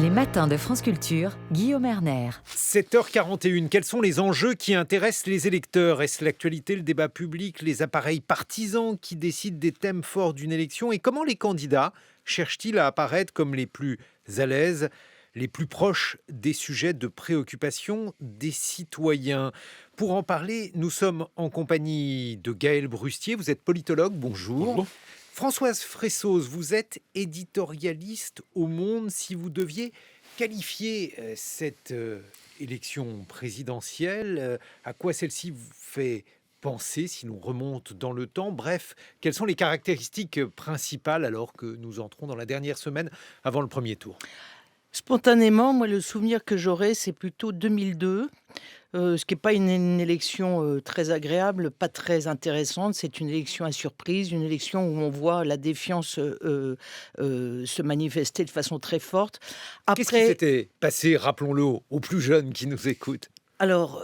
Les matins de France Culture, Guillaume Erner. 7h41, quels sont les enjeux qui intéressent les électeurs? Est-ce l'actualité, le débat public, les appareils partisans qui décident des thèmes forts d'une élection? Et comment les candidats cherchent-ils à apparaître comme les plus à l'aise, les plus proches des sujets de préoccupation des citoyens? Pour en parler, nous sommes en compagnie de Gaël Brustier. Vous êtes politologue, bonjour. Bonjour. Françoise Fressos, vous êtes éditorialiste au Monde. Si vous deviez qualifier cette élection présidentielle, à quoi celle-ci vous fait penser si nous remontons dans le temps? Bref, quelles sont les caractéristiques principales alors que nous entrons dans la dernière semaine avant le premier tour? Spontanément, moi, le souvenir que j'aurai, c'est plutôt 2002, ce qui n'est pas une élection très agréable, pas très intéressante. C'est une élection à surprise, une élection où on voit la défiance se manifester de façon très forte. Qu'est-ce qui s'était passé, rappelons-le, aux plus jeunes qui nous écoutent? Alors,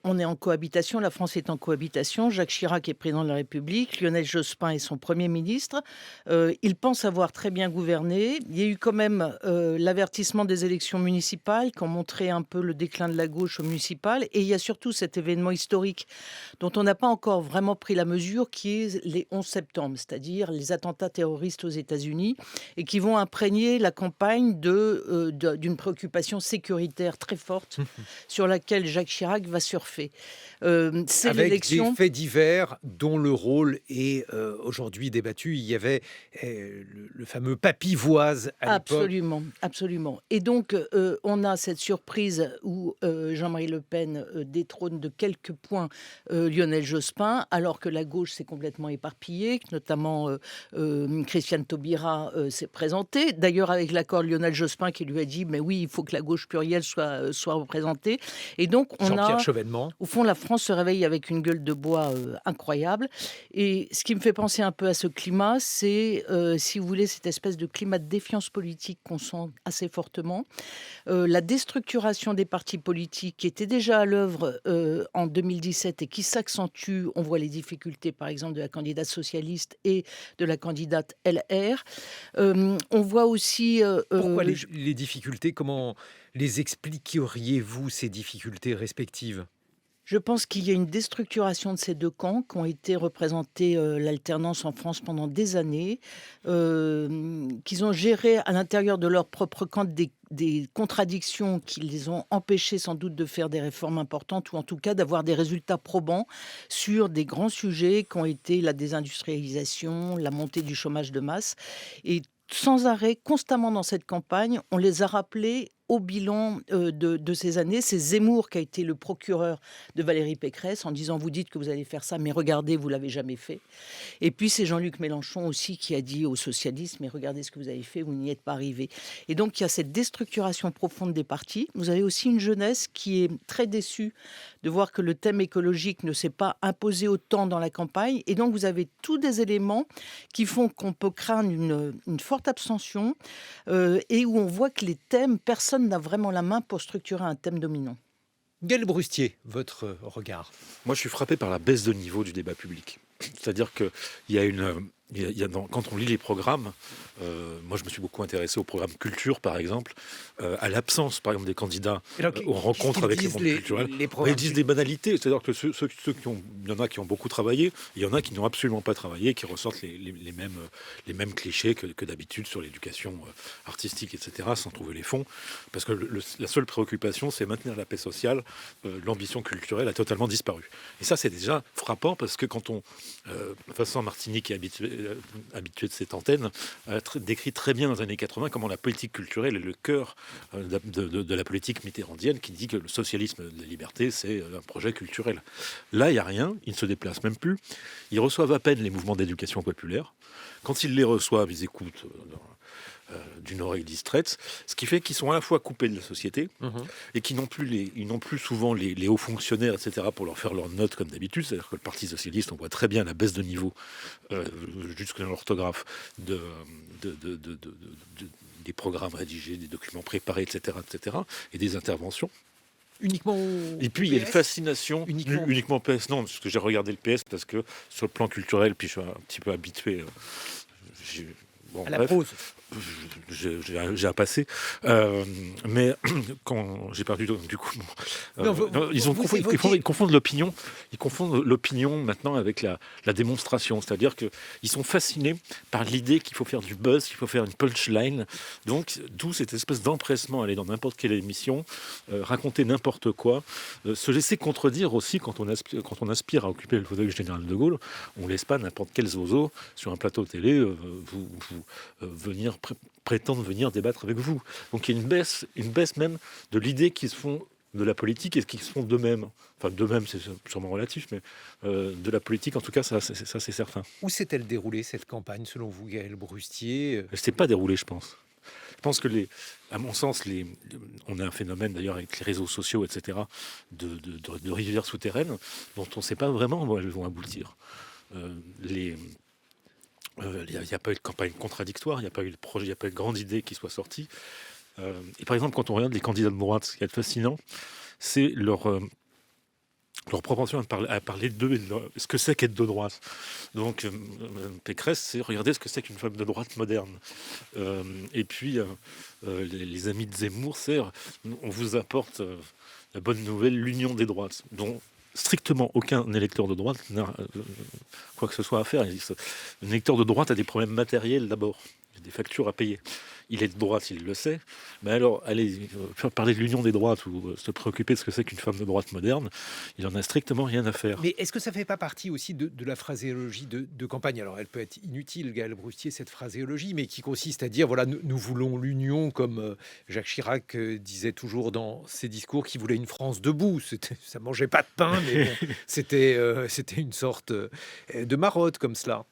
on est en cohabitation, la France est en cohabitation. Jacques Chirac est président de la République, Lionel Jospin est son Premier ministre. Ils pensent avoir très bien gouverné. Il y a eu quand même l'avertissement des élections municipales qui ont montré un peu le déclin de la gauche aux municipales. Et il y a surtout cet événement historique dont on n'a pas encore vraiment pris la mesure, qui est les 11 septembre, c'est-à-dire les attentats terroristes aux États-Unis, et qui vont imprégner la campagne d'une préoccupation sécuritaire très forte sur laquelle Jacques Chirac va surfer. C'est avec l'élection. des faits divers dont le rôle est aujourd'hui débattu. Il y avait le fameux papy-voise à l'époque. Absolument, absolument. Et donc, on a cette surprise où Jean-Marie Le Pen détrône de quelques points Lionel Jospin, alors que la gauche s'est complètement éparpillée, notamment Christiane Taubira s'est présentée, d'ailleurs avec l'accord de Lionel Jospin qui lui a dit « mais oui, il faut que la gauche plurielle soit représentée ». Et donc, on Jean-Pierre a, Chevènement. au fond, la France se réveille avec une gueule de bois incroyable. Et ce qui me fait penser un peu à ce climat, c'est, si vous voulez, cette espèce de climat de défiance politique qu'on sent assez fortement. La déstructuration des partis politiques qui était déjà à l'œuvre en 2017 et qui s'accentue. On voit les difficultés, par exemple, de la candidate socialiste et de la candidate LR. On voit aussi... Pourquoi les difficultés? Comment les expliqueriez-vous, ces difficultés respectives? Je pense qu'il y a une déstructuration de ces deux camps qui ont été représentés l'alternance en France pendant des années, qu'ils ont géré à l'intérieur de leur propre camp des contradictions qui les ont empêchés sans doute de faire des réformes importantes ou en tout cas d'avoir des résultats probants sur des grands sujets qui ont été la désindustrialisation, la montée du chômage de masse. Et sans arrêt, constamment dans cette campagne, on les a rappelés au bilan de ces années. C'est Zemmour qui a été le procureur de Valérie Pécresse en disant « vous dites que vous allez faire ça, mais regardez, vous ne l'avez jamais fait ». Et puis c'est Jean-Luc Mélenchon aussi qui a dit aux socialistes « mais regardez ce que vous avez fait, vous n'y êtes pas arrivés ». Et donc il y a cette déstructuration profonde des partis. Vous avez aussi une jeunesse qui est très déçue de voir que le thème écologique ne s'est pas imposé autant dans la campagne. Et donc vous avez tous des éléments qui font qu'on peut craindre une forte abstention et où on voit que les thèmes, personne n'a vraiment la main pour structurer un thème dominant. Gaël Brustier, votre regard? Moi, je suis frappé par la baisse de niveau du débat public. C'est-à-dire qu'il y a quand on lit les programmes, moi je me suis beaucoup intéressé au programme culture par exemple, à l'absence par exemple des candidats aux rencontres avec le monde culturel. Ils disent des banalités, c'est-à-dire que il y en a qui ont beaucoup travaillé, il y en a qui n'ont absolument pas travaillé, qui ressortent les mêmes clichés que d'habitude sur l'éducation artistique, etc., sans trouver les fonds, parce que la seule préoccupation c'est maintenir la paix sociale, l'ambition culturelle a totalement disparu. Et ça c'est déjà frappant parce que quand on, Vincent Martini qui est habitué de cette antenne, décrit très bien dans les années 80 comment la politique culturelle est le cœur de la politique mitterrandienne, qui dit que le socialisme de la liberté, c'est un projet culturel. Là, il n'y a rien, ils ne se déplacent même plus. Ils reçoivent à peine les mouvements d'éducation populaire. Quand ils les reçoivent, ils écoutent d'une oreille distraite, ce qui fait qu'ils sont à la fois coupés de la société et qu'ils n'ont plus souvent les hauts fonctionnaires, etc., pour leur faire leurs notes comme d'habitude. C'est-à-dire que le Parti socialiste, on voit très bien la baisse de niveau, jusque dans l'orthographe, des programmes rédigés, des documents préparés, etc., et des interventions. Uniquement Et puis il y a une fascination uniquement PS. Non, parce que j'ai regardé le PS parce que sur le plan culturel, puis je suis un petit peu habitué. À la prose. j'ai un passé, mais quand j'ai perdu du coup, Non, ils confondent l'opinion maintenant avec la démonstration, c'est-à-dire que ils sont fascinés par l'idée qu'il faut faire du buzz, qu'il faut faire une punchline, donc d'où cette espèce d'empressement à aller dans n'importe quelle émission, raconter n'importe quoi, se laisser contredire aussi quand on aspire à occuper le fauteuil du général de Gaulle. On laisse pas n'importe quel zozo sur un plateau télé venir prétendre venir débattre avec vous. Donc il y a une baisse même de l'idée qu'ils se font de la politique et qu'ils se font d'eux-mêmes. Enfin, d'eux-mêmes, c'est sûrement relatif, mais de la politique, en tout cas, ça c'est certain. Où s'est-elle déroulée cette campagne, selon vous, Gaël Brustier? Elle ne s'est pas déroulée, je pense. Je pense que, à mon sens, on a un phénomène d'ailleurs avec les réseaux sociaux, etc., de rivières souterraines dont on ne sait pas vraiment où elles vont aboutir. Il n'y a pas eu de campagne contradictoire, il n'y a pas eu de projet, il n'y a pas eu de grande idée qui soit sortie. Et par exemple, quand on regarde les candidats de droite, ce qui est fascinant, c'est leur propension à parler d'eux et de ce que c'est qu'être de droite. Donc, Pécresse, c'est regarder ce que c'est qu'une femme de droite moderne. Et puis, les amis de Zemmour, c'est on vous apporte la bonne nouvelle, l'union des droites, dont strictement aucun électeur de droite n'a quoi que ce soit à faire. Un électeur de droite a des problèmes matériels d'abord, il y a des factures à payer. Il est de droite, il le sait. Mais alors, allez, faire parler de l'union des droites ou se préoccuper de ce que c'est qu'une femme de droite moderne, il en a strictement rien à faire. Mais est-ce que ça fait pas partie aussi de la phraséologie de campagne? Alors, elle peut être inutile, Gaël Brustier, cette phraséologie, mais qui consiste à dire, voilà, nous voulons l'union, comme Jacques Chirac disait toujours dans ses discours, qu'il voulait une France debout. Ça mangeait pas de pain, mais bon, c'était une sorte de marotte comme cela.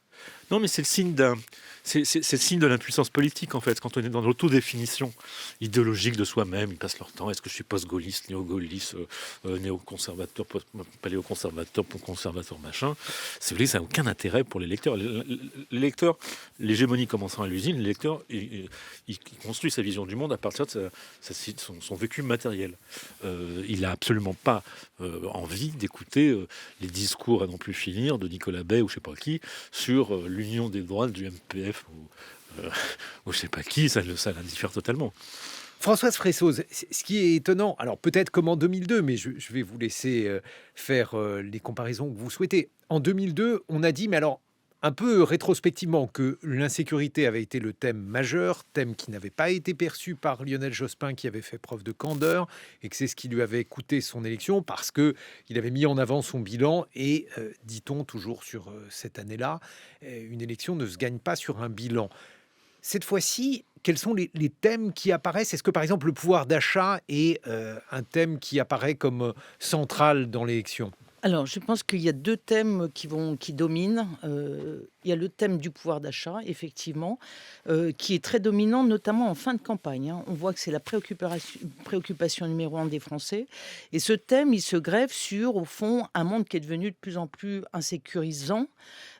Non, mais c'est le signe de l'impuissance politique, en fait. Quand on est dans l'autodéfinition idéologique de soi-même, ils passent leur temps. Est-ce que je suis post-gaulliste, néo-gaulliste, néo-conservateur, paléo-conservateur, conservateur, machin? C'est vrai, ça n'a aucun intérêt pour les lecteurs. Les lecteurs, l'hégémonie commençant à l'usine, le lecteur, il construit sa vision du monde à partir de son vécu matériel. Il n'a absolument pas envie d'écouter les discours à non plus finir de Nicolas Bay ou je sais pas qui sur l'union des droites du MPF ou je sais pas qui, ça l'indiffère totalement. Françoise Fressoz, ce qui est étonnant, alors peut-être comme en 2002, mais je vais vous laisser faire les comparaisons que vous souhaitez. En 2002, on a dit, mais alors un peu rétrospectivement, que l'insécurité avait été le thème majeur, thème qui n'avait pas été perçu par Lionel Jospin, qui avait fait preuve de candeur, et que c'est ce qui lui avait coûté son élection, parce qu'il avait mis en avant son bilan, et dit-on toujours sur cette année-là, une élection ne se gagne pas sur un bilan. Cette fois-ci, quels sont les thèmes qui apparaissent? Est-ce que, par exemple, le pouvoir d'achat est un thème qui apparaît comme central dans l'élection? Alors, je pense qu'il y a 2 thèmes qui dominent. Il y a le thème du pouvoir d'achat, effectivement, qui est très dominant, notamment en fin de campagne, hein. On voit que c'est la préoccupation numéro 1 des Français. Et ce thème, il se greffe sur, au fond, un monde qui est devenu de plus en plus insécurisant.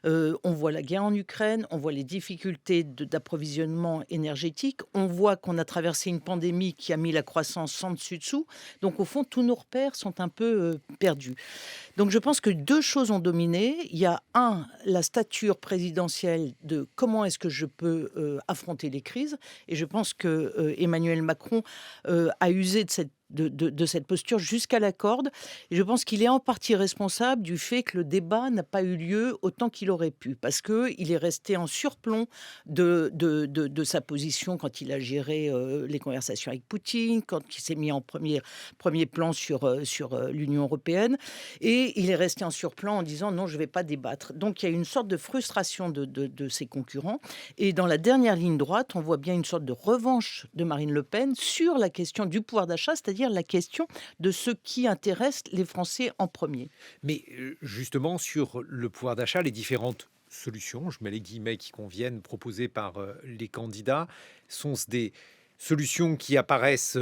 On voit la guerre en Ukraine, on voit les difficultés d'approvisionnement énergétique, on voit qu'on a traversé une pandémie qui a mis la croissance sans dessus-dessous. Donc, au fond, tous nos repères sont un peu perdus. Donc je pense que 2 choses ont dominé. Il y a la stature présidentielle de comment est-ce que je peux affronter les crises. Et je pense que Emmanuel Macron a usé de cette posture jusqu'à la corde. Et je pense qu'il est en partie responsable du fait que le débat n'a pas eu lieu autant qu'il aurait pu. Parce qu'il est resté en surplomb de sa position quand il a géré les conversations avec Poutine, quand il s'est mis en premier plan sur l'Union européenne. Et il est resté en surplomb en disant non, je ne vais pas débattre. Donc il y a une sorte de frustration de ses concurrents. Et dans la dernière ligne droite, on voit bien une sorte de revanche de Marine Le Pen sur la question du pouvoir d'achat, c'est-à-dire la question de ce qui intéresse les Français en premier. Mais justement, sur le pouvoir d'achat, les différentes solutions, je mets les guillemets qui conviennent, proposées par les candidats, sont des solutions qui apparaissent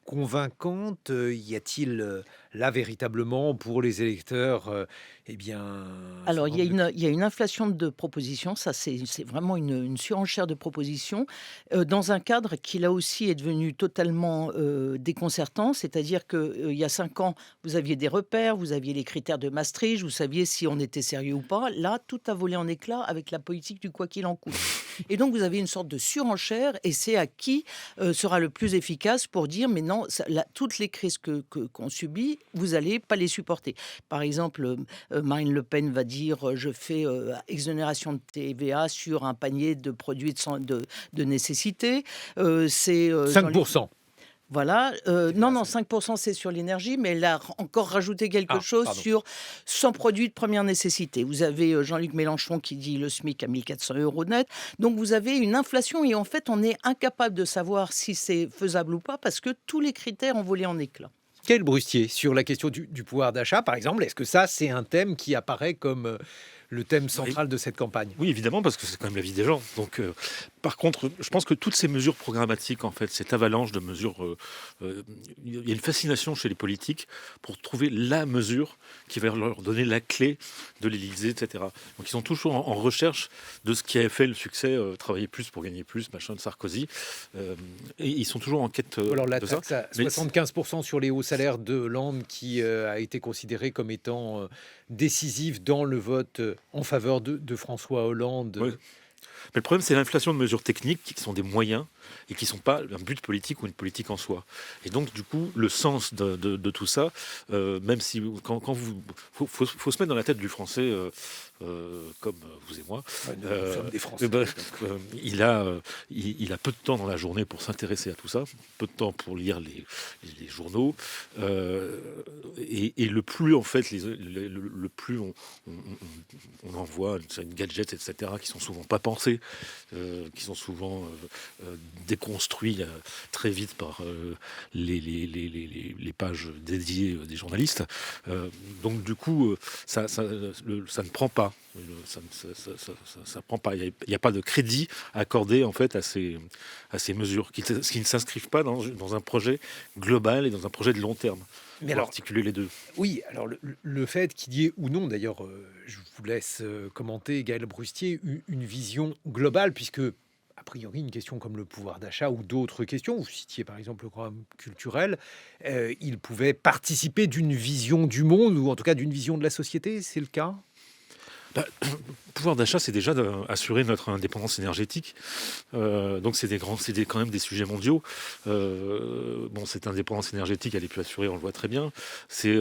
convaincantes? Y a-t-il là, véritablement, pour les électeurs, eh bien... Alors, ça manque de... il y a une inflation de propositions, ça c'est vraiment une surenchère de propositions, dans un cadre qui là aussi est devenu totalement déconcertant, c'est-à-dire qu'il y a 5 ans, vous aviez des repères, vous aviez les critères de Maastricht, vous saviez si on était sérieux ou pas. Là, tout a volé en éclats avec la politique du quoi qu'il en coûte. Et donc, vous avez une sorte de surenchère et c'est à qui sera le plus efficace pour dire, mais non, toutes les crises qu'on subit, vous n'allez pas les supporter. Par exemple, Marine Le Pen va dire je fais exonération de TVA sur un panier de produits de nécessité. C'est Jean-Luc 5%. voilà, non, 5% c'est sur l'énergie, mais elle a encore rajouté quelque chose pardon. sur 100 produits de première nécessité. Vous avez Jean-Luc Mélenchon qui dit le SMIC à 1 400 € net. Donc vous avez une inflation et en fait on est incapable de savoir si c'est faisable ou pas parce que tous les critères ont volé en éclats. Quel Brustier, sur la question du pouvoir d'achat, par exemple, est-ce que ça, c'est un thème qui apparaît comme le thème central de cette campagne? Oui, évidemment, parce que c'est quand même la vie des gens. Donc, par contre, je pense que toutes ces mesures programmatiques, en fait, cette avalanche de mesures, il y a une fascination chez les politiques pour trouver la mesure qui va leur donner la clé de l'Élysée, etc. Donc, ils sont toujours en recherche de ce qui a fait le succès, travailler plus pour gagner plus, machin, de Sarkozy. Et ils sont toujours en quête Alors la de ça. taxe à 75% sur les hauts salaires de Hollande qui a été considérée comme étant décisive dans le vote en faveur de François Hollande. Oui. Mais le problème, c'est l'inflation de mesures techniques qui sont des moyens et qui ne sont pas un but politique ou une politique en soi. Et donc, du coup, le sens de tout ça, même si quand vous... faut se mettre dans la tête du Français, comme vous et moi. Nous sommes des Français. Il a peu de temps dans la journée pour s'intéresser à tout ça, peu de temps pour lire les journaux. Et le plus, en fait, le plus on envoie une gadget, etc., qui sont souvent pas pensés, qui sont souvent déconstruits très vite par les pages dédiées des journalistes. Donc du coup, ça ne prend pas. Ça prend pas. Il n'y a pas de crédit accordé en fait à ces mesures qui ne s'inscrivent pas dans un projet global et dans un projet de long terme. Mais alors, articuler les deux. Oui, alors le fait qu'il y ait ou non, d'ailleurs, je vous laisse commenter, Gaël Brustier, une vision globale, puisque, a priori, une question comme le pouvoir d'achat ou d'autres questions, vous citiez par exemple le programme culturel, il pouvait participer d'une vision du monde, ou en tout cas d'une vision de la société, c'est le cas ? Le pouvoir d'achat, c'est déjà d'assurer notre indépendance énergétique. Donc c'est quand même des sujets mondiaux. Cette indépendance énergétique, elle est plus assurée, on le voit très bien. C'est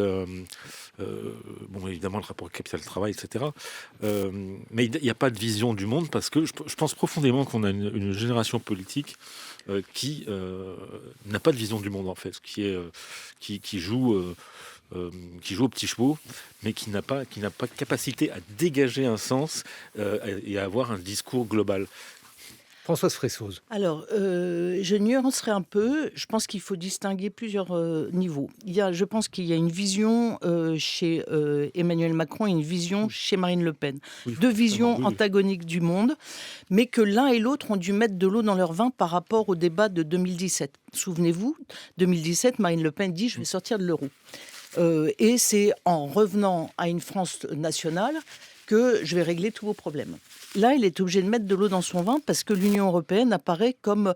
évidemment le rapport capital-travail, etc. Mais il n'y a pas de vision du monde parce que je pense profondément qu'on a une génération politique qui n'a pas de vision du monde en fait, qui joue au petit chevaux, mais qui n'a pas capacité à dégager un sens et à avoir un discours global. Françoise Fressoz. Alors, je nuancerai un peu. Je pense qu'il faut distinguer plusieurs niveaux. Je pense qu'il y a une vision chez Emmanuel Macron et une vision chez Marine Le Pen. Oui, Deux visions antagoniques du monde, mais que l'un et l'autre ont dû mettre de l'eau dans leur vin par rapport au débat de 2017. Souvenez-vous, 2017, Marine Le Pen dit « je vais sortir de l'euro ». Et c'est en revenant à une France nationale que je vais régler tous vos problèmes. Là, il est obligé de mettre de l'eau dans son vin parce que l'Union européenne apparaît comme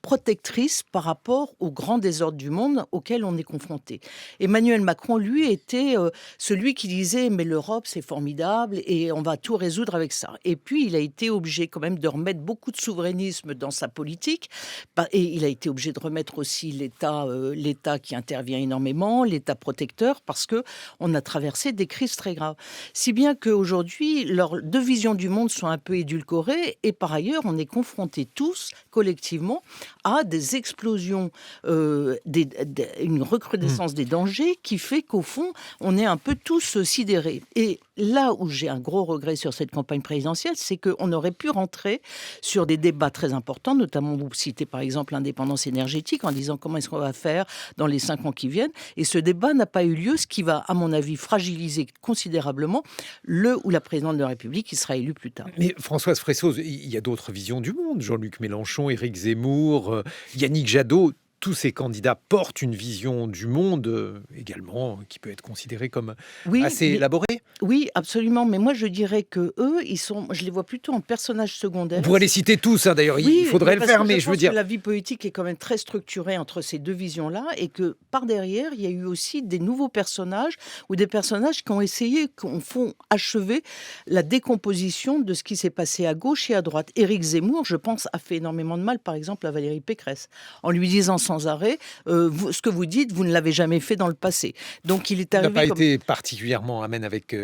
protectrice par rapport aux grands désordres du monde auxquels on est confronté. Emmanuel Macron, lui, était celui qui disait « mais l'Europe, c'est formidable et on va tout résoudre avec ça ». Et puis, il a été obligé quand même de remettre beaucoup de souverainisme dans sa politique et il a été obligé de remettre aussi l'État qui intervient énormément, l'État protecteur, parce qu'on a traversé des crises très graves. Si bien qu'aujourd'hui, leurs deux visions du monde sont un peu édulcorées et par ailleurs, on est confrontés tous, collectivement, à des explosions, une recrudescence des dangers qui fait qu'au fond, on est un peu tous sidérés. Et là où j'ai un gros regret sur cette campagne présidentielle, c'est qu'on aurait pu rentrer sur des débats très importants, notamment vous citez par exemple l'indépendance énergétique en disant comment est-ce qu'on va faire dans les 5 ans qui viennent. Et ce débat n'a pas eu lieu, ce qui va, à mon avis, fragiliser considérablement le ou la présidente de la République qui sera élue plus tard. Mais Françoise Fressoz, il y a d'autres visions du monde. Jean-Luc Mélenchon, Éric Zemmour, Yannick Jadot. tous ces candidats portent une vision du monde également qui peut être considérée comme Oui, assez mais élaborée. oui, absolument. Mais moi, je dirais que eux, je les vois plutôt en personnages On secondaires. pourrait les citer tous, hein, d'ailleurs, il Oui, faudrait le parce faire, que je mais je veux pense que dire, la vie politique est quand même très structurée entre ces deux visions-là et que par derrière, il y a eu aussi des nouveaux personnages ou des personnages qui ont essayé, qui font achever la décomposition de ce qui s'est passé à gauche et à droite. Éric Zemmour, je pense, a fait énormément de mal, par exemple, à Valérie Pécresse, en lui disant sans arrêt, ce que vous dites, vous ne l'avez jamais fait dans le passé. Donc il est il n'a pas arrivé comme... été particulièrement amène avec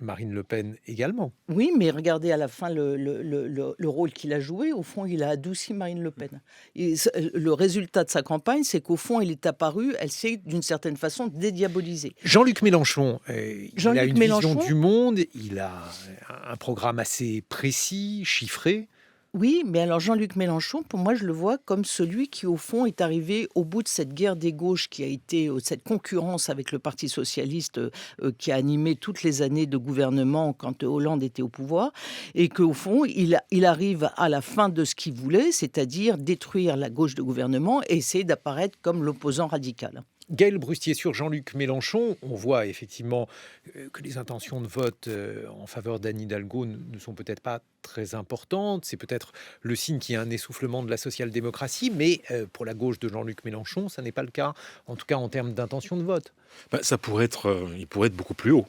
Marine Le Pen également. Oui, mais regardez à la fin le rôle qu'il a joué. Au fond, il a adouci Marine Le Pen. Et le résultat de sa campagne, c'est qu'au fond, il est apparu, elle s'est d'une certaine façon dédiabolisée. Jean-Luc Mélenchon, il a Jean-Luc une vision Mélenchon, du monde, il a un programme assez précis, chiffré. oui, mais alors Jean-Luc Mélenchon, pour moi, je le vois comme celui qui, au fond, est arrivé au bout de cette guerre des gauches qui a été, cette concurrence avec le Parti socialiste qui a animé toutes les années de gouvernement quand Hollande était au pouvoir, et qu'au fond, il arrive à la fin de ce qu'il voulait, c'est-à-dire détruire la gauche de gouvernement et essayer d'apparaître comme l'opposant radical. Gaël Brustier, sur Jean-Luc Mélenchon, on voit effectivement que les intentions de vote en faveur d'Anne Hidalgo ne sont peut-être pas très importantes. C'est peut-être le signe qu'il y a un essoufflement de la social-démocratie, mais pour la gauche de Jean-Luc Mélenchon, ça n'est pas le cas, en tout cas en termes d'intention de vote. Ça pourrait être, il pourrait être beaucoup plus haut.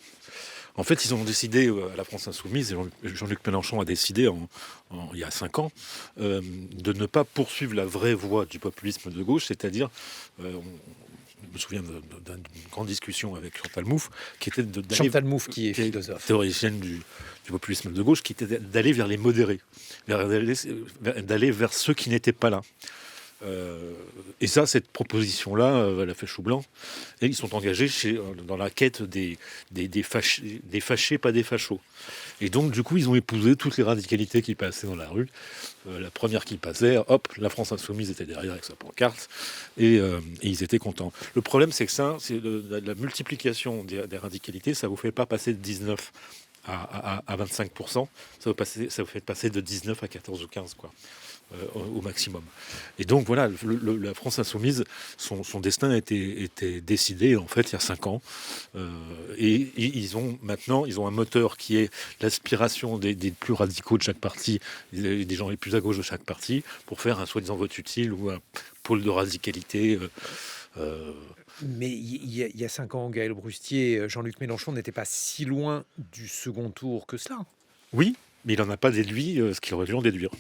En fait, ils ont décidé, à la France Insoumise, et Jean-Luc Mélenchon a décidé il y a 5 ans, de ne pas poursuivre la vraie voie du populisme de gauche, c'est-à-dire, je me souviens d'une grande discussion avec Chantal Mouffe, qui était Chantal Mouffe, qui est philosophe, théoricienne du populisme de gauche, qui était d'aller vers les modérés, d'aller vers ceux qui n'étaient pas là. Et ça, cette proposition-là, elle a fait chou blanc. Et ils sont engagés dans la quête des fâchés, pas des fachos. Et donc, du coup, ils ont épousé toutes les radicalités qui passaient dans la rue. La première qui passait, hop, la France Insoumise était derrière avec sa pancarte. Et ils étaient contents. Le problème, c'est que la multiplication des radicalités, ça ne vous fait pas passer de 19 à 25%. Ça vous fait passer de 19 à 14 ou 15, quoi. Au maximum. Et donc voilà, la France Insoumise, son destin a été décidé en fait il y a 5 ans. Et ils ont un moteur qui est l'aspiration des plus radicaux de chaque parti, des gens les plus à gauche de chaque parti, pour faire un soi-disant vote utile ou un pôle de radicalité. Mais il y a 5 ans, Gaël Brustier, Jean-Luc Mélenchon n'était pas si loin du second tour que cela. Oui, mais il n'en a pas déduit ce qu'il aurait dû en déduire.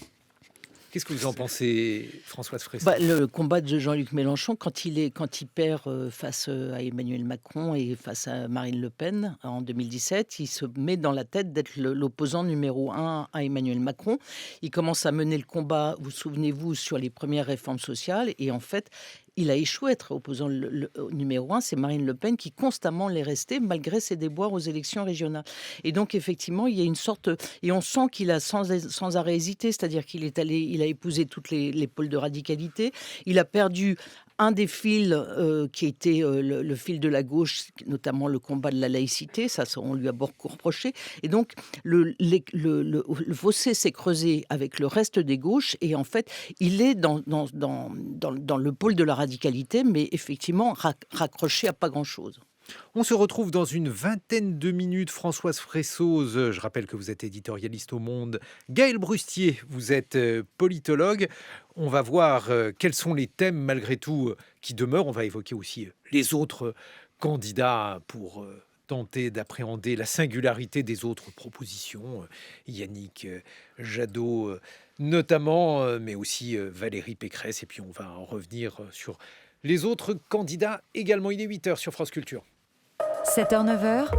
Qu'est-ce que vous en pensez, Françoise Fresso? Le combat de Jean-Luc Mélenchon, quand il perd face à Emmanuel Macron et face à Marine Le Pen en 2017, il se met dans la tête d'être l'opposant numéro 1 à Emmanuel Macron. Il commence à mener le combat, vous souvenez-vous, sur les premières réformes sociales. Et en fait, il a échoué à être opposant numéro 1. C'est Marine Le Pen qui constamment l'est restée, malgré ses déboires aux élections régionales. Et donc, effectivement, il y a une sorte... Et on sent qu'il a sans arrêt hésité, c'est-à-dire qu'il il a épousé toutes les pôles de radicalité. Il a perdu un des fils qui était le fil de la gauche, notamment le combat de la laïcité, ça on lui a beaucoup reproché. Et donc le fossé s'est creusé avec le reste des gauches et en fait il est dans le pôle de la radicalité, mais effectivement raccroché à pas grand-chose. On se retrouve dans une vingtaine de minutes. Françoise Fressoz, je rappelle que vous êtes éditorialiste au Monde. Gaël Brustier, vous êtes politologue. On va voir quels sont les thèmes malgré tout qui demeurent. On va évoquer aussi les autres candidats pour tenter d'appréhender la singularité des autres propositions. Yannick Jadot notamment, mais aussi Valérie Pécresse. Et puis on va en revenir sur les autres candidats également. Il est 8h sur France Culture. 7h-9h,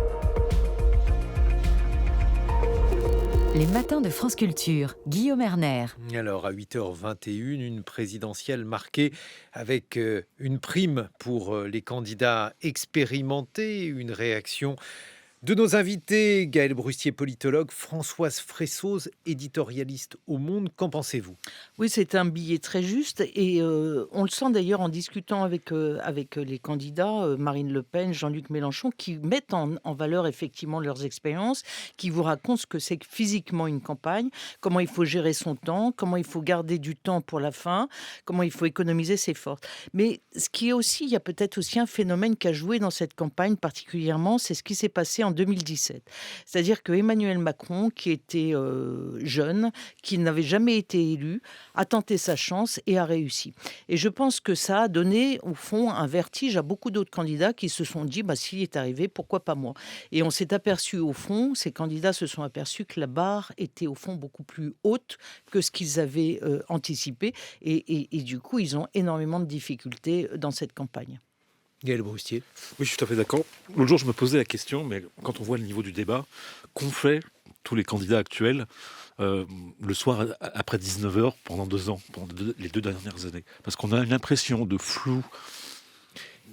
les matins de France Culture, Guillaume Erner. Alors à 8h21, une présidentielle marquée avec une prime pour les candidats expérimentés, une réaction De nos invités, Gaël Brustier, politologue, Françoise Fressoz, éditorialiste au Monde, qu'en pensez-vous? Oui, c'est un billet très juste et on le sent d'ailleurs en discutant avec les candidats, Marine Le Pen, Jean-Luc Mélenchon, qui mettent en valeur effectivement leurs expériences, qui vous racontent ce que c'est que physiquement une campagne, comment il faut gérer son temps, comment il faut garder du temps pour la fin, comment il faut économiser ses forces. Mais ce qui est aussi, il y a peut-être aussi un phénomène qui a joué dans cette campagne particulièrement, c'est ce qui s'est passé en 2017. C'est-à-dire que Emmanuel Macron, qui était jeune, qui n'avait jamais été élu, a tenté sa chance et a réussi. Et je pense que ça a donné, au fond, un vertige à beaucoup d'autres candidats qui se sont dit, s'il est arrivé, pourquoi pas moi? Et on s'est aperçu, au fond, ces candidats se sont aperçus que la barre était, au fond, beaucoup plus haute que ce qu'ils avaient anticipé. Et du coup, ils ont énormément de difficultés dans cette campagne. Gaël Brustier. Oui, je suis tout à fait d'accord. L'autre jour, je me posais la question, mais quand on voit le niveau du débat, qu'ont fait tous les candidats actuels le soir après 19h pendant 2 ans, pendant les 2 dernières années? Parce qu'on a une impression de flou,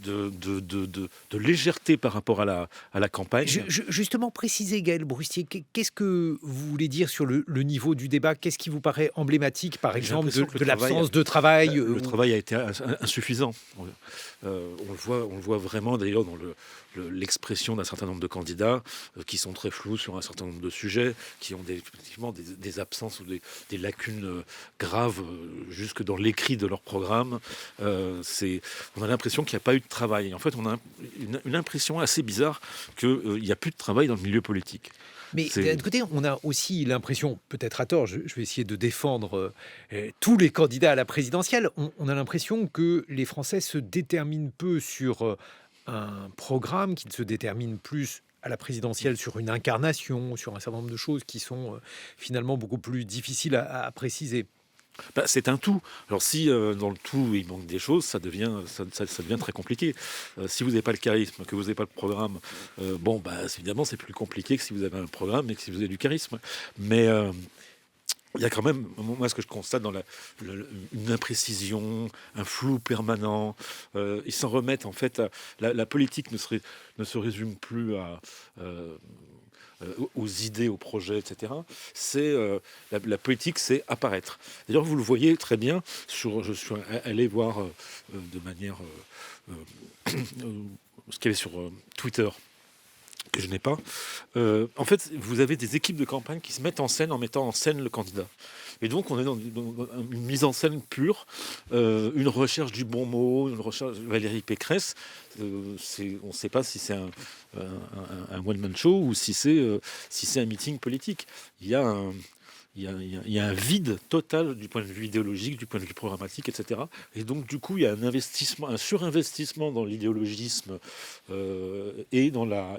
de légèreté par rapport à la campagne. Justement, précisez, Gaël Brustier, qu'est-ce que vous voulez dire sur le niveau du débat? Qu'est-ce qui vous paraît emblématique, par exemple, de l'absence de travail? Le travail a été insuffisant. On le voit vraiment d'ailleurs dans l'expression d'un certain nombre de candidats qui sont très flous sur un certain nombre de sujets, qui ont effectivement des absences ou des lacunes graves jusque dans l'écrit de leur programme. On a l'impression qu'il n'y a pas eu de travail. Et en fait, on a une impression assez bizarre qu'il n'y a plus de travail dans le milieu politique. Mais d'un autre côté, on a aussi l'impression, peut-être à tort, je vais essayer de défendre tous les candidats à la présidentielle, on a l'impression que les Français se déterminent peu sur un programme, qui se détermine plus à la présidentielle sur une incarnation, sur un certain nombre de choses qui sont finalement beaucoup plus difficiles à préciser. C'est un tout. Alors si dans le tout il manque des choses, ça devient très compliqué. Si vous n'avez pas le charisme, que vous n'avez pas le programme, évidemment c'est plus compliqué que si vous avez un programme et que si vous avez du charisme. Mais il y a quand même, moi ce que je constate dans une imprécision, un flou permanent. Ils s'en remettent en fait. La politique ne se résume plus aux idées, aux projets, etc. C'est la politique, c'est apparaître. D'ailleurs, vous le voyez très bien. Je suis allé voir de manière ce qu'il y avait sur Twitter, que je n'ai pas. En fait, vous avez des équipes de campagne qui se mettent en scène en mettant en scène le candidat. Et donc, on est dans une mise en scène pure, une recherche du bon mot, une recherche de Valérie Pécresse. On ne sait pas si c'est un one-man show ou si c'est un meeting politique. Il y a un vide total du point de vue idéologique, du point de vue programmatique, etc. Et donc, du coup, il y a un surinvestissement dans l'idéologisme et dans la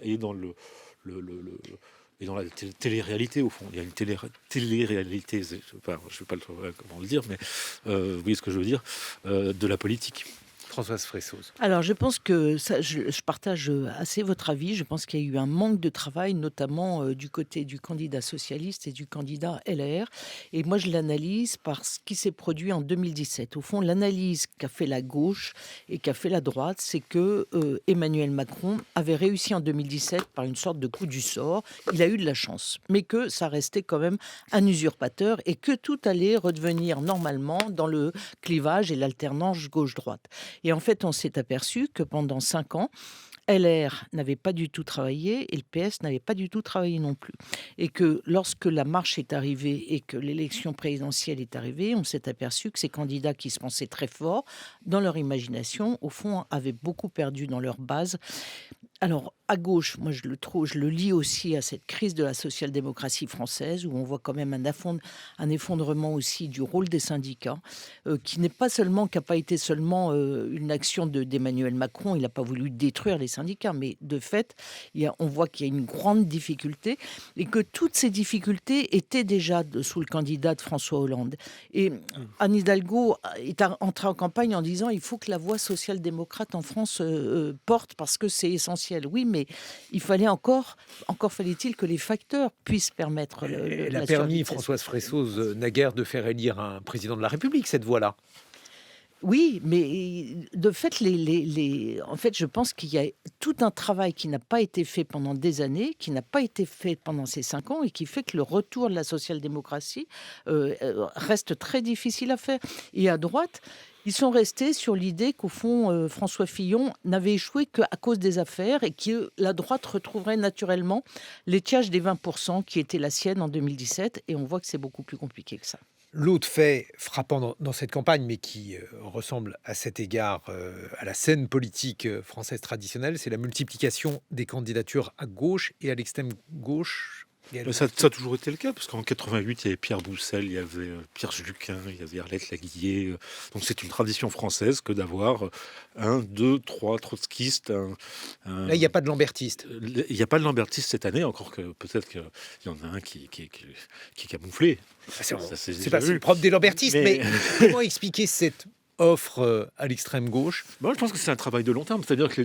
télé-réalité, au fond. Il y a une télé-réalité, je ne sais pas comment le dire, mais vous voyez ce que je veux dire, de la politique. Françoise Fressoz. Alors, je pense que je partage assez votre avis. Je pense qu'il y a eu un manque de travail, notamment du côté du candidat socialiste et du candidat LR. Et moi, je l'analyse par ce qui s'est produit en 2017. Au fond, l'analyse qu'a fait la gauche et qu'a fait la droite, c'est que Emmanuel Macron avait réussi en 2017 par une sorte de coup du sort. Il a eu de la chance, mais que ça restait quand même un usurpateur et que tout allait redevenir normalement dans le clivage et l'alternance gauche-droite. Et en fait, on s'est aperçu que pendant 5 ans, LR n'avait pas du tout travaillé et le PS n'avait pas du tout travaillé non plus. Et que lorsque la marche est arrivée et que l'élection présidentielle est arrivée, on s'est aperçu que ces candidats qui se pensaient très forts dans leur imagination, au fond, avaient beaucoup perdu dans leur base. Alors, à gauche, moi je le lie aussi à cette crise de la social-démocratie française, où on voit quand même un effondrement aussi du rôle des syndicats, qui n'a pas été seulement une action d'Emmanuel Macron. Il n'a pas voulu détruire les syndicats, mais de fait, on voit qu'il y a une grande difficulté et que toutes ces difficultés étaient déjà sous le candidat de François Hollande. Et Anne Hidalgo est entrée en campagne en disant il faut que la voix social-démocrate en France porte parce que c'est essentiel. Oui, mais il fallait encore fallait-il que les facteurs puissent permettre Elle a permis, Françoise Fressoz, naguère de faire élire un président de la République, cette voie-là. Oui, mais de fait, en fait, je pense qu'il y a tout un travail qui n'a pas été fait pendant des années, qui n'a pas été fait pendant ces 5 ans et qui fait que le retour de la social-démocratie reste très difficile à faire. Et à droite, ils sont restés sur l'idée qu'au fond, François Fillon n'avait échoué qu'à cause des affaires et que la droite retrouverait naturellement l'étiage des 20% qui était la sienne en 2017. Et on voit que c'est beaucoup plus compliqué que ça. L'autre fait frappant dans cette campagne, mais qui ressemble à cet égard à la scène politique française traditionnelle, c'est la multiplication des candidatures à gauche et à l'extrême gauche. Ça a toujours été le cas, parce qu'en 88, il y avait Pierre Boussel, il y avait Pierre Juquin, il y avait Arlette Laguillet. Donc c'est une tradition française que d'avoir 1, 2, 3 trotskistes. Là, il n'y a pas de lambertiste. Il n'y a pas de lambertiste cette année, encore que peut-être qu'il y en a un qui est camouflé. C'est pas le propre des lambertistes, mais comment expliquer cette offre à l'extrême gauche? Moi, je pense que c'est un travail de long terme. C'est-à-dire que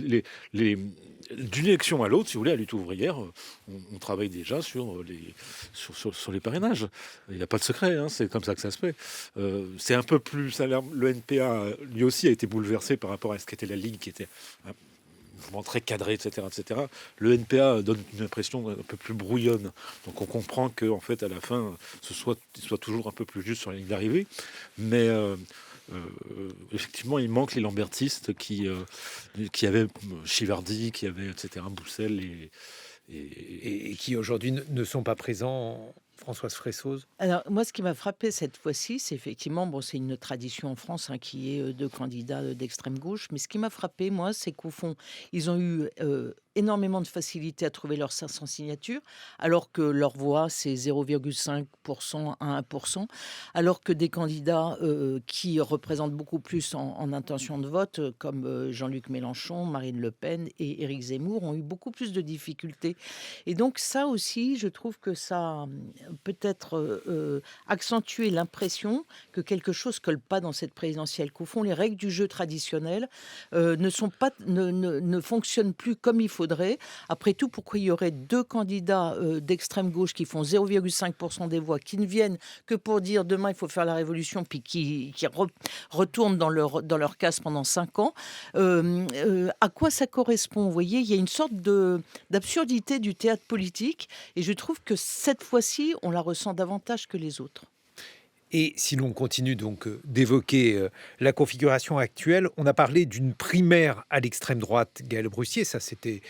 d'une élection à l'autre, si vous voulez, à Lutte ouvrière, on travaille déjà sur les parrainages. Il n'y a pas de secret, hein, c'est comme ça que ça se fait. C'est un peu plus... Le NPA, lui aussi, a été bouleversé par rapport à ce qu'était la Ligue, qui était un mouvement très cadré, etc., etc. Le NPA donne une impression un peu plus brouillonne. Donc on comprend qu'en fait, à la fin, il soit toujours un peu plus juste sur la ligne d'arrivée. Mais... effectivement, il manque les lambertistes qui avaient Chivardi, qui avaient, etc., Boussel et qui aujourd'hui ne sont pas présents. Françoise Fressoz. Alors, moi, ce qui m'a frappé cette fois-ci, c'est effectivement, c'est une tradition en France qui est de candidats d'extrême gauche. Mais ce qui m'a frappé, moi, c'est qu'au fond, ils ont eu énormément de facilité à trouver leurs 500 signatures, alors que leur voix, c'est 0,5% à 1%, alors que des candidats qui représentent beaucoup plus en intention de vote, comme Jean-Luc Mélenchon, Marine Le Pen et Éric Zemmour, ont eu beaucoup plus de difficultés. Et donc ça aussi, je trouve que ça peut-être accentuer l'impression que quelque chose colle pas dans cette présidentielle, qu'au fond les règles du jeu traditionnel ne fonctionnent plus comme il faudrait. Après tout, pourquoi il y aurait 2 candidats d'extrême gauche qui font 0,5% des voix, qui ne viennent que pour dire demain il faut faire la révolution, puis qui retournent dans leur case pendant 5 ans. À quoi ça correspond? Vous voyez, il y a une sorte d'absurdité du théâtre politique, et je trouve que cette fois-ci, on la ressent davantage que les autres. Et si l'on continue donc d'évoquer la configuration actuelle, on a parlé d'une primaire à l'extrême droite, Gaël Brussier. Ça, c'était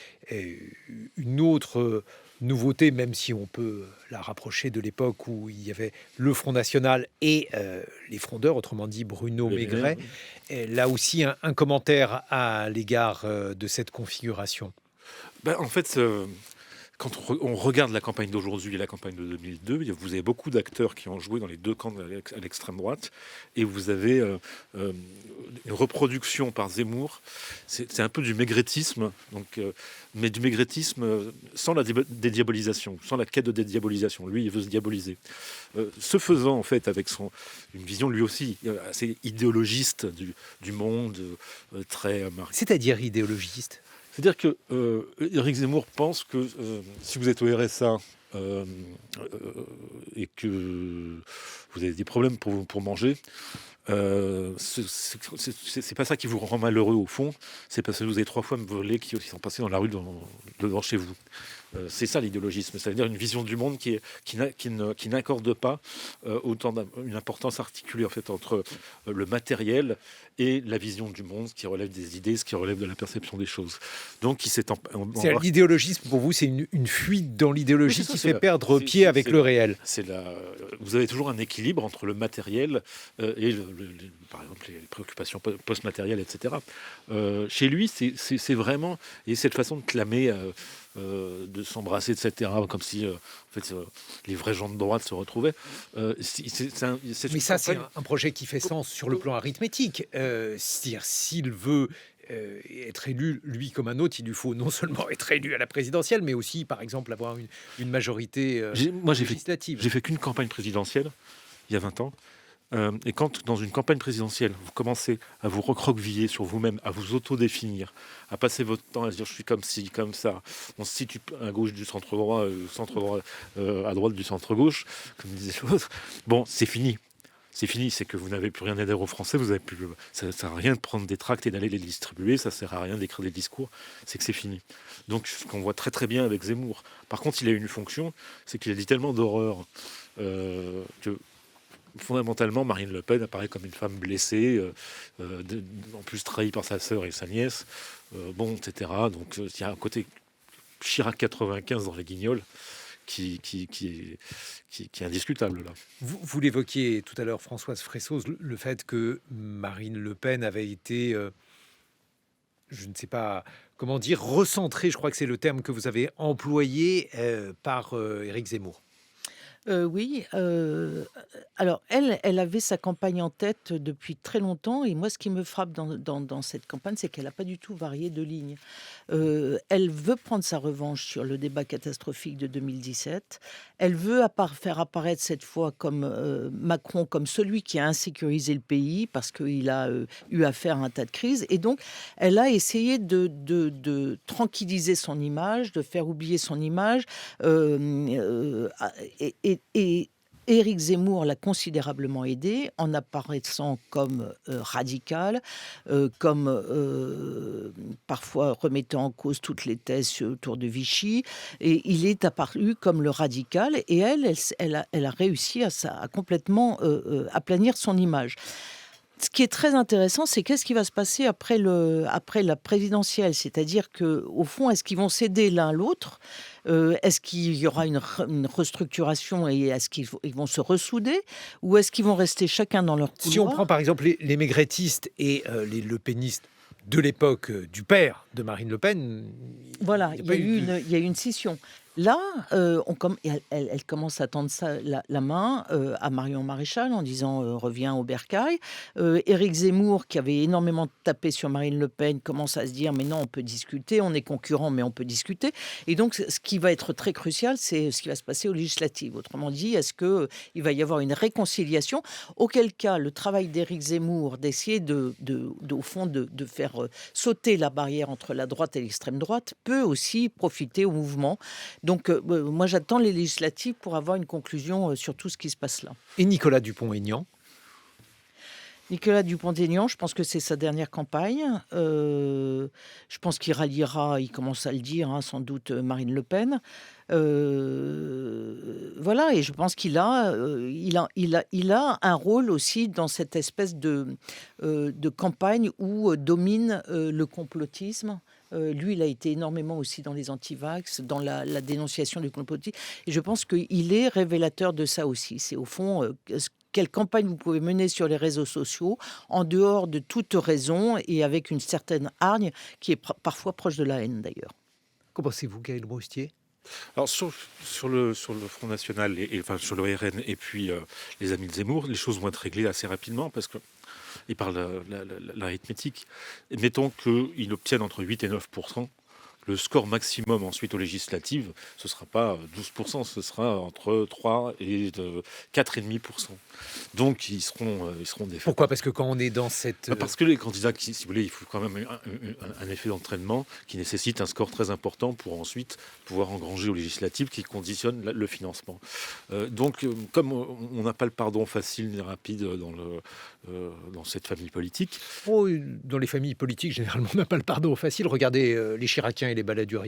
une autre nouveauté, même si on peut la rapprocher de l'époque où il y avait le Front National et les frondeurs, autrement dit Bruno Maigret. Là aussi, un commentaire à l'égard de cette configuration. En fait... Quand on regarde la campagne d'aujourd'hui et la campagne de 2002, vous avez beaucoup d'acteurs qui ont joué dans les 2 camps à l'extrême droite, et vous avez une reproduction par Zemmour. C'est un peu du maigretisme, mais du maigretisme sans la dédiabolisation, sans la quête de dédiabolisation. Lui, il veut se diaboliser. Ce faisant, en fait, avec une vision lui aussi assez idéologiste du monde, très marquée. C'est-à-dire idéologiste? C'est-à-dire que Éric Zemmour pense que si vous êtes au RSA et que vous avez des problèmes pour manger, c'est pas ça qui vous rend malheureux au fond, c'est parce que vous avez 3 femmes volées qui sont passées dans la rue devant chez vous. C'est ça l'idéologisme, c'est-à-dire une vision du monde qui n'accorde pas autant une importance articulée en fait entre le matériel et la vision du monde, ce qui relève des idées, ce qui relève de la perception des choses. Donc, l'idéologisme pour vous, c'est une fuite dans l'idéologie qui fait perdre pied avec le réel. Vous avez toujours un équilibre entre le matériel et par exemple les préoccupations post-matérielles, etc. Chez lui, c'est vraiment et cette façon de clamer. De s'embrasser, etc., comme si les vrais gens de droite se retrouvaient. Mais ça, c'est un projet qui fait sens sur le plan arithmétique. C'est-à-dire, s'il veut être élu, lui comme un autre, il lui faut non seulement être élu à la présidentielle, mais aussi, par exemple, avoir une majorité législative. J'ai fait qu'une campagne présidentielle, il y a 20 ans. Et quand, dans une campagne présidentielle, vous commencez à vous recroqueviller sur vous-même, à vous autodéfinir, à passer votre temps à se dire je suis comme ci, comme ça, on se situe à gauche du centre-droit, centre-droit, à droite du centre-gauche, comme disait l'autre, bon, c'est fini. c'est fini, c'est que vous n'avez plus rien à dire aux Français, vous avez plus, ça ne sert à rien de prendre des tracts et d'aller les distribuer, ça ne sert à rien d'écrire des discours, c'est que c'est fini. Donc ce qu'on voit très très bien avec Zemmour. Par contre, il a une fonction, c'est qu'il a dit tellement d'horreur que fondamentalement, Marine Le Pen apparaît comme une femme blessée, en plus trahie par sa sœur et sa nièce, etc. Donc il y a un côté Chirac 95 dans les Guignols qui est indiscutable là. Vous l'évoquiez tout à l'heure, Françoise Fressoz, le fait que Marine Le Pen avait été, je ne sais pas comment dire, recentrée, je crois que c'est le terme que vous avez employé, par Éric Zemmour. Oui, alors elle avait sa campagne en tête depuis très longtemps et moi ce qui me frappe dans cette campagne, c'est qu'elle a pas du tout varié de ligne. Elle veut prendre sa revanche sur le débat catastrophique de 2017. Elle veut faire apparaître cette fois comme, Macron comme celui qui a insécurisé le pays parce qu'il a, eu affaire à un tas de crises et donc elle a essayé de tranquilliser son image, de faire oublier son image, et Éric Zemmour l'a considérablement aidé en apparaissant comme radical, comme parfois remettant en cause toutes les thèses autour de Vichy. Et il est apparu comme le radical et elle a réussi à complètement aplanir son image. Ce qui est très intéressant, c'est qu'est-ce qui va se passer après la présidentielle. C'est-à-dire qu'au fond, est-ce qu'ils vont céder l'un l'autre? Est-ce qu'il y aura une restructuration et est-ce qu'ils vont se ressouder? Ou est-ce qu'ils vont rester chacun dans leur couloir? Si on prend par exemple les maigretistes et les lepénistes de l'époque du père de Marine Le Pen, voilà, il y a eu une scission. Là, elle commence à tendre la main à Marion Maréchal en disant reviens au bercail. Éric Zemmour, qui avait énormément tapé sur Marine Le Pen, commence à se dire mais non, on peut discuter, on est concurrents, mais on peut discuter. Et donc, ce qui va être très crucial, c'est ce qui va se passer aux législatives. Autrement dit, est-ce qu'il va y avoir une réconciliation? Auquel cas, le travail d'Éric Zemmour, d'essayer au fond de faire sauter la barrière entre la droite et l'extrême droite, peut aussi profiter au mouvement. Donc, moi, j'attends les législatives pour avoir une conclusion sur tout ce qui se passe là. et Nicolas Dupont-Aignan. Nicolas Dupont-Aignan, je pense que c'est sa dernière campagne. Je pense qu'il ralliera, il commence à le dire, sans doute Marine Le Pen. Voilà, et je pense qu'il a, il a un rôle aussi dans cette espèce de campagne où domine le complotisme. Lui, il a été énormément aussi dans les antivax, dans la dénonciation du complotisme. Et je pense qu'il est révélateur de ça aussi. C'est au fond, quelle campagne vous pouvez mener sur les réseaux sociaux, en dehors de toute raison et avec une certaine hargne qui est parfois proche de la haine d'ailleurs. Qu'en pensez-vous, Gaël Broustier? Alors sur le Front National enfin sur le RN et puis les amis de Zemmour, les choses vont être réglées assez rapidement parce que et par l'arithmétique. Mettons qu'ils obtiennent entre 8 et 9%. Le score maximum ensuite aux législatives, ce ne sera pas 12%, ce sera entre 3 et 4,5%. Donc ils seront défaits. Pourquoi? Parce que quand on est dans cette... Parce que les candidats, si vous voulez, il faut quand même un effet d'entraînement qui nécessite un score très important pour ensuite pouvoir engranger aux législatives qui conditionnent le financement. Donc, comme on n'a pas le pardon facile ni rapide dans cette famille politique... Dans les familles politiques, généralement, on n'a pas le pardon facile. Regardez les Chiraciens et les Balladur.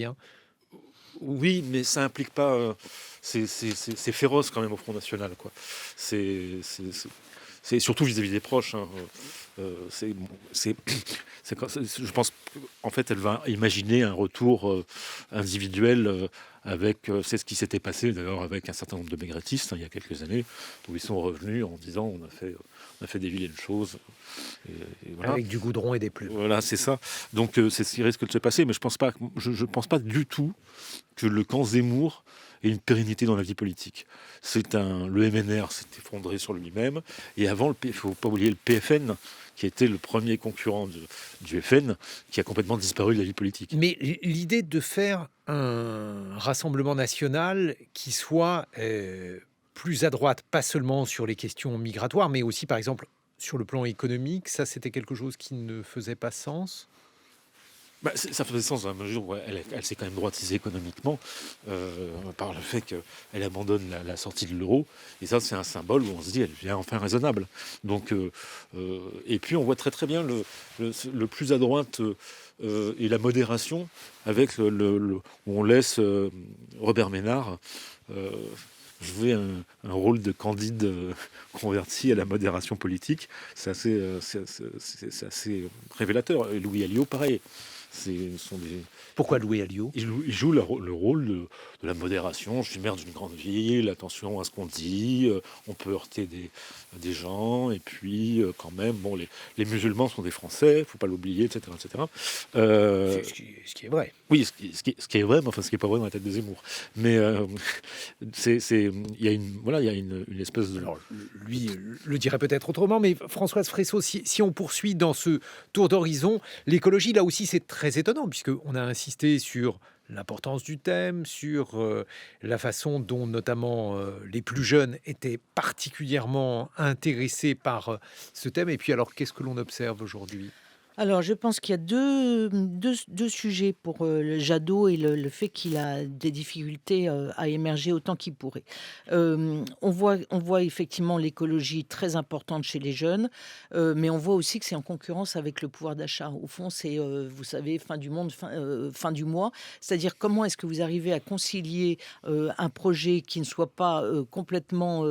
Oui, mais ça implique pas... c'est féroce quand même au Front National, quoi. C'est surtout vis-à-vis des proches. Je pense qu'en fait, elle va imaginer un retour individuel avec... c'est ce qui s'était passé d'ailleurs avec un certain nombre de maigretistes il y a quelques années, où ils sont revenus en disant on a fait des vilaines choses. Et voilà. Avec du goudron et des plumes. Voilà, c'est ça. Donc c'est ce qui risque de se passer, mais je pense pas du tout que le camp Zemmour ait une pérennité dans la vie politique. Le MNR s'est effondré sur lui-même, et avant, il ne faut pas oublier le PFN, qui était le premier concurrent du FN, qui a complètement disparu de la vie politique. Mais l'idée de faire un rassemblement national qui soit plus à droite, pas seulement sur les questions migratoires, mais aussi, par exemple, sur le plan économique, ça, c'était quelque chose qui ne faisait pas sens? Ça fait sens dans la mesure où elle s'est quand même droitisée économiquement par le fait qu'elle abandonne la sortie de l'euro. Et ça, c'est un symbole où on se dit, elle devient enfin raisonnable. Donc, et puis, on voit très très bien le plus à droite et la modération avec où on laisse Robert Ménard jouer un rôle de Candide converti à la modération politique. C'est assez révélateur. Et Louis Alliot, pareil. Pourquoi Louis Alliot? Il joue le rôle de la modération. Je suis maire d'une grande ville, attention à ce qu'on dit, on peut heurter des gens, et puis quand même, bon, les musulmans sont des Français, il ne faut pas l'oublier, etc. etc. Ce qui est vrai. Oui, ce qui est vrai, mais enfin ce qui n'est pas vrai dans la tête de Zemmour. Mais il y a une espèce de... Alors, lui le dirait peut-être autrement, mais Françoise Fresso, si on poursuit dans ce tour d'horizon, l'écologie, là aussi, c'est très étonnant, puisqu'on a insisté sur l'importance du thème, sur la façon dont notamment les plus jeunes étaient particulièrement intéressés par ce thème. Et puis alors, qu'est-ce que l'on observe aujourd'hui ? Alors, je pense qu'il y a deux sujets pour le Jadot et le fait qu'il a des difficultés à émerger autant qu'il pourrait. On voit effectivement l'écologie très importante chez les jeunes, mais on voit aussi que c'est en concurrence avec le pouvoir d'achat. Au fond, c'est, vous savez, fin du monde, fin du mois. C'est-à-dire, comment est-ce que vous arrivez à concilier un projet qui ne soit pas complètement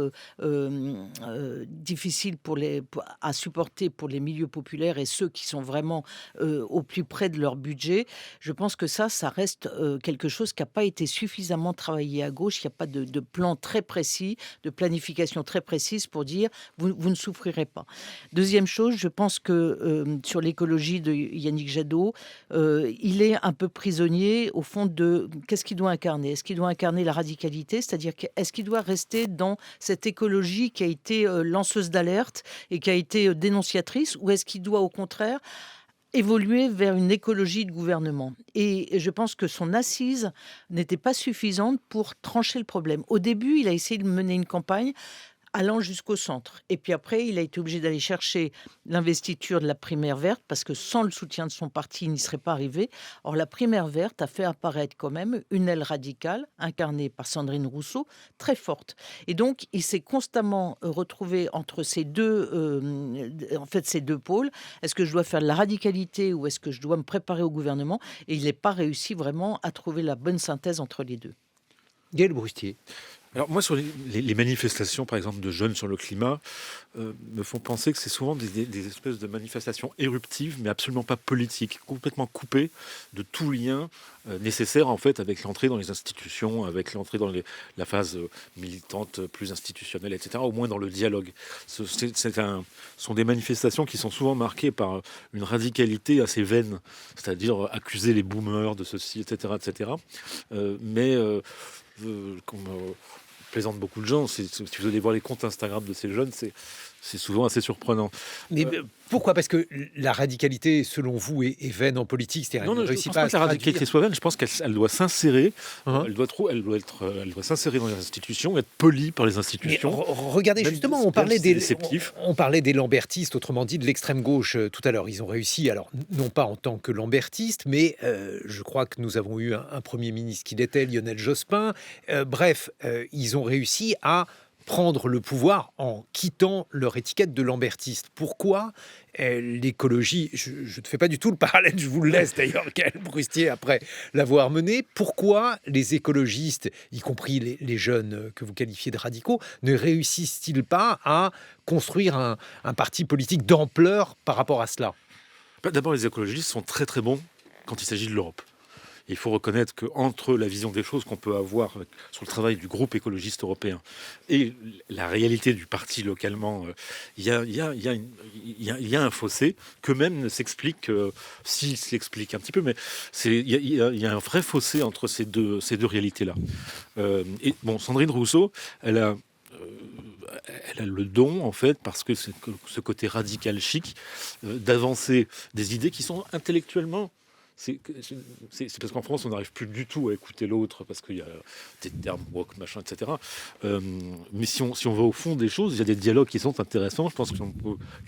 difficile à supporter pour les milieux populaires et ceux qui sont vraiment au plus près de leur budget. Je pense que ça reste quelque chose qui n'a pas été suffisamment travaillé à gauche. Il n'y a pas de plan très précis, de planification très précise pour dire vous ne souffrirez pas. Deuxième chose, je pense que sur l'écologie de Yannick Jadot, il est un peu prisonnier au fond de qu'est-ce qu'il doit incarner. Est-ce qu'il doit incarner la radicalité, c'est-à-dire est-ce qu'il doit rester dans cette écologie qui a été lanceuse d'alerte et qui a été dénonciatrice, ou est-ce qu'il doit au contraire évoluer vers une écologie de gouvernement? Et je pense que son assise n'était pas suffisante pour trancher le problème. Au début, il a essayé de mener une campagne allant jusqu'au centre. Et puis après, il a été obligé d'aller chercher l'investiture de la primaire verte, parce que sans le soutien de son parti, il n'y serait pas arrivé. Or, la primaire verte a fait apparaître quand même une aile radicale, incarnée par Sandrine Rousseau, très forte. Et donc, il s'est constamment retrouvé entre ces deux pôles. Est-ce que je dois faire de la radicalité ou est-ce que je dois me préparer au gouvernement? Et il n'est pas réussi vraiment à trouver la bonne synthèse entre les deux. Gaël Brustier. Alors moi, sur les manifestations, par exemple, de jeunes sur le climat, me font penser que c'est souvent des espèces de manifestations éruptives, mais absolument pas politiques, complètement coupées de tout lien nécessaire, en fait, avec l'entrée dans les institutions, avec l'entrée dans la phase militante plus institutionnelle, etc., au moins dans le dialogue. Ce sont des manifestations qui sont souvent marquées par une radicalité assez vaine, c'est-à-dire accuser les boomers de ceci, etc., etc. Comme plaisante beaucoup de gens, si vous allez voir les comptes Instagram de ces jeunes, c'est souvent assez surprenant. Mais pourquoi? Parce que la radicalité, selon vous, est vaine en politique. Non, je ne pense pas que la radicalité soit vaine. Je pense qu'elle doit s'insérer. Elle doit s'insérer dans les institutions, être polie par les institutions. Mais regardez, justement, on parlait des lambertistes, autrement dit de l'extrême gauche tout à l'heure. Ils ont réussi, alors non pas en tant que lambertistes, mais je crois que nous avons eu un Premier ministre qui l'était, Lionel Jospin. Ils ont réussi à prendre le pouvoir en quittant leur étiquette de lambertiste. Pourquoi l'écologie, je ne fais pas du tout le parallèle, je vous le laisse d'ailleurs, Gaël Brustier, après l'avoir mené, pourquoi les écologistes, y compris les jeunes que vous qualifiez de radicaux, ne réussissent-ils pas à construire un parti politique d'ampleur par rapport à cela? D'abord, les écologistes sont très très bons quand il s'agit de l'Europe. Il faut reconnaître qu'entre la vision des choses qu'on peut avoir sur le travail du groupe écologiste européen et la réalité du parti localement, il y a un fossé que même ne s'explique, s'il s'explique un petit peu, mais il y a un vrai fossé entre ces deux réalités-là. Et bon, Sandrine Rousseau, elle a le don, en fait, parce que c'est ce côté radical chic, d'avancer des idées qui sont intellectuellement... C'est parce qu'en France, on n'arrive plus du tout à écouter l'autre parce qu'il y a des termes woke, machin, etc. Mais si on va au fond des choses, il y a des dialogues qui sont intéressants. Je pense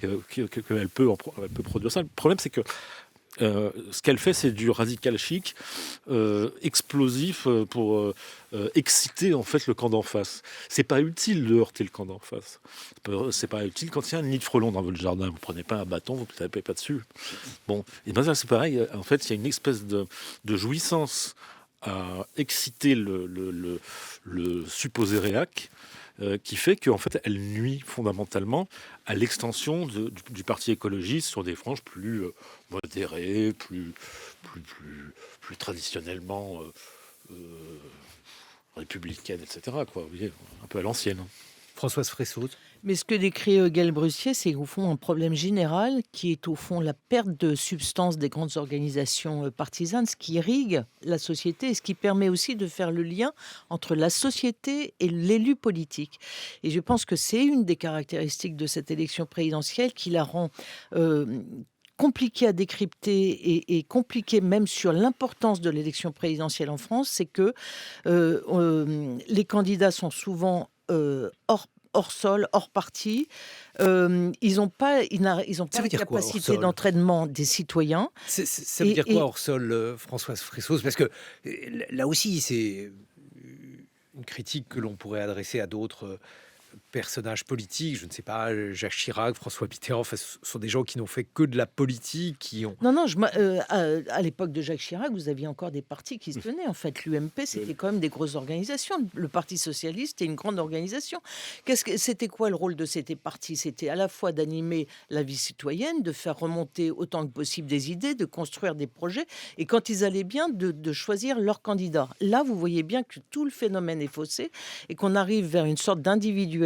qu'elle peut produire ça. Le problème, c'est que Ce qu'elle fait, c'est du radical chic, explosif pour exciter en fait le camp d'en face. C'est pas utile de heurter le camp d'en face. C'est pas utile quand il y a un nid de frelons dans votre jardin. Vous prenez pas un bâton, vous ne tapez pas dessus. Bon, et ben ça c'est pareil. En fait, il y a une espèce de jouissance à exciter le supposé réac. Qui fait qu'en fait, elle nuit fondamentalement à l'extension du parti écologiste sur des franges plus modérées, plus traditionnellement euh, républicaines, etc. Quoi, vous voyez, un peu à l'ancienne. Françoise Fressoz. Mais ce que décrit Gaël Brustier, c'est au fond un problème général qui est au fond la perte de substance des grandes organisations partisanes, ce qui irrigue la société et ce qui permet aussi de faire le lien entre la société et l'élu politique. Et je pense que c'est une des caractéristiques de cette élection présidentielle qui la rend compliqué à décrypter et compliqué même sur l'importance de l'élection présidentielle en France, c'est que les candidats sont souvent hors sol, hors parti. Ils n'ont pas, Ça veut la dire quoi, hors capacité sol d'entraînement des citoyens. Ça veut dire quoi hors sol, Françoise Fressoz? Parce que là aussi, c'est une critique que l'on pourrait adresser à d'autres personnages politiques, je ne sais pas, Jacques Chirac, François Mitterrand, enfin, ce sont des gens qui n'ont fait que de la politique, qui ont... Non, à l'époque de Jacques Chirac, vous aviez encore des partis qui se tenaient. En fait, l'UMP, c'était quand même des grosses organisations. Le Parti socialiste est une grande organisation. C'était quoi le rôle de ces partis? C'était à la fois d'animer la vie citoyenne, de faire remonter autant que possible des idées, de construire des projets, et quand ils allaient bien, de choisir leur candidat. Là, vous voyez bien que tout le phénomène est faussé et qu'on arrive vers une sorte d'individualisation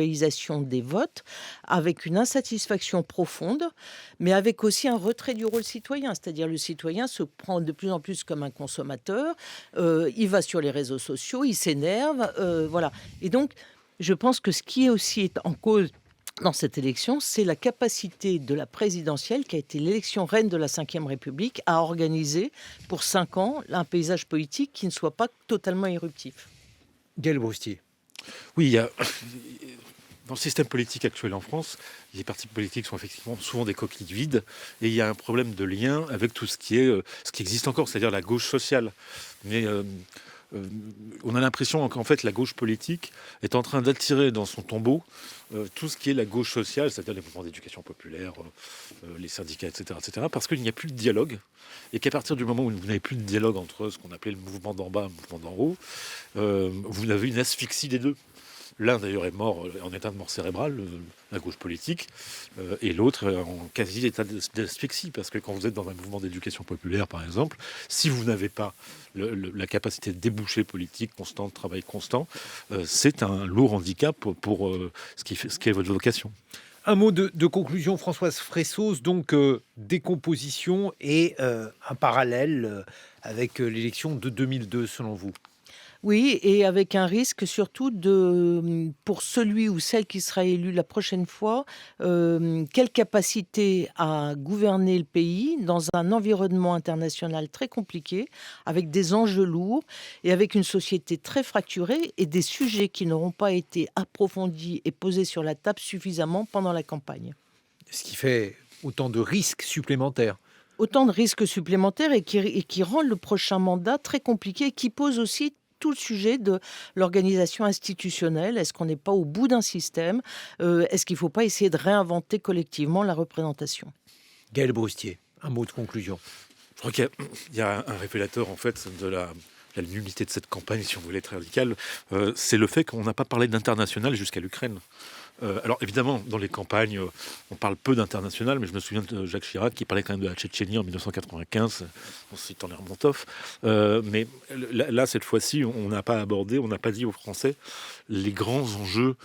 des votes, avec une insatisfaction profonde, mais avec aussi un retrait du rôle citoyen. C'est-à-dire le citoyen se prend de plus en plus comme un consommateur, il va sur les réseaux sociaux, il s'énerve, voilà. Et donc, je pense que ce qui est aussi en cause dans cette élection, c'est la capacité de la présidentielle, qui a été l'élection reine de la Ve République, à organiser pour 5 ans un paysage politique qui ne soit pas totalement éruptif. Gaël Brustier. Oui, il y a... Dans le système politique actuel en France, les partis politiques sont effectivement souvent des coquilles vides et il y a un problème de lien avec tout ce qui existe encore, c'est-à-dire la gauche sociale. Mais on a l'impression qu'en fait la gauche politique est en train d'attirer dans son tombeau tout ce qui est la gauche sociale, c'est-à-dire les mouvements d'éducation populaire, les syndicats, etc., parce qu'il n'y a plus de dialogue et qu'à partir du moment où vous n'avez plus de dialogue entre ce qu'on appelait le mouvement d'en bas et le mouvement d'en haut, vous avez une asphyxie des deux. L'un d'ailleurs est mort en état de mort cérébrale, la gauche politique, et l'autre en quasi état d'asphyxie, parce que quand vous êtes dans un mouvement d'éducation populaire, par exemple, si vous n'avez pas la capacité de déboucher politique constant, de travail constant, c'est un lourd handicap pour ce qui est votre vocation. Un mot de conclusion, Françoise Fressoz, donc décomposition et un parallèle avec l'élection de 2002, selon vous. Oui, et avec un risque surtout pour celui ou celle qui sera élu la prochaine fois, quelle capacité à gouverner le pays dans un environnement international très compliqué, avec des enjeux lourds et avec une société très fracturée et des sujets qui n'auront pas été approfondis et posés sur la table suffisamment pendant la campagne. Ce qui fait autant de risques supplémentaires. Autant de risques supplémentaires et qui rend le prochain mandat très compliqué et qui pose aussi tout le sujet de l'organisation institutionnelle. Est-ce qu'on n'est pas au bout d'un système? Est-ce qu'il ne faut pas essayer de réinventer collectivement la représentation? Gaël Brustier, un mot de conclusion. Je crois qu'il y a un révélateur en fait de la nullité de cette campagne, si on voulait être radical, c'est le fait qu'on n'a pas parlé d'international jusqu'à l'Ukraine. Alors évidemment, dans les campagnes, on parle peu d'international, mais je me souviens de Jacques Chirac qui parlait quand même de la Tchétchénie en 1995, en citant Lermontov. Mais là, cette fois-ci, on n'a pas abordé, on n'a pas dit aux Français les grands enjeux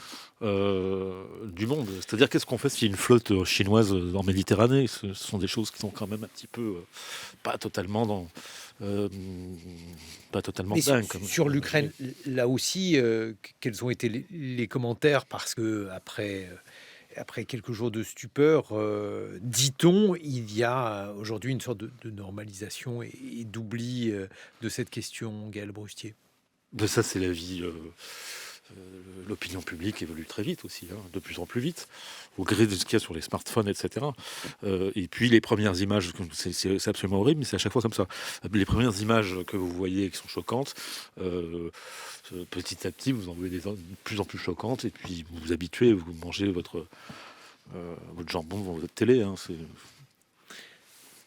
du monde. C'est-à-dire, qu'est-ce qu'on fait s'il y a une flotte chinoise en Méditerranée? Ce sont des choses qui sont quand même un petit peu pas totalement dingue. Sur l'Ukraine, là aussi, quels ont été les commentaires? Parce que après quelques jours de stupeur, dit-on, il y a aujourd'hui une sorte de normalisation et d'oubli de cette question, Gaël Brustier. De ça, c'est la vie l'opinion publique évolue très vite aussi, de plus en plus vite, au gré de ce qu'il y a sur les smartphones, etc. Et puis les premières images, c'est absolument horrible, mais c'est à chaque fois comme ça. Les premières images que vous voyez qui sont choquantes, petit à petit, vous en voyez de plus en plus choquantes, et puis vous vous habituez, vous mangez votre jambon devant votre télé.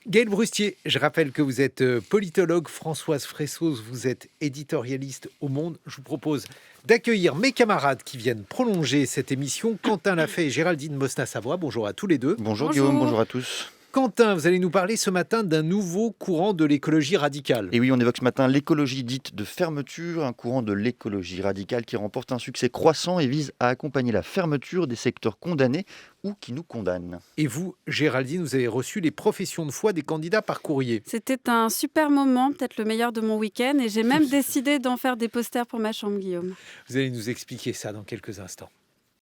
Gaël Brustier, je rappelle que vous êtes politologue. Françoise Fressos, vous êtes éditorialiste au Monde. Je vous propose d'accueillir mes camarades qui viennent prolonger cette émission. Quentin Lafay et Géraldine Mosna-Savoie. Bonjour à tous les deux. Bonjour Guillaume, bonjour à tous. Quentin, vous allez nous parler ce matin d'un nouveau courant de l'écologie radicale. Et oui, on évoque ce matin l'écologie dite de fermeture, un courant de l'écologie radicale qui remporte un succès croissant et vise à accompagner la fermeture des secteurs condamnés ou qui nous condamnent. Et vous, Géraldine, vous avez reçu les professions de foi des candidats par courrier. C'était un super moment, peut-être le meilleur de mon week-end, et j'ai même décidé d'en faire des posters pour ma chambre, Guillaume. Vous allez nous expliquer ça dans quelques instants.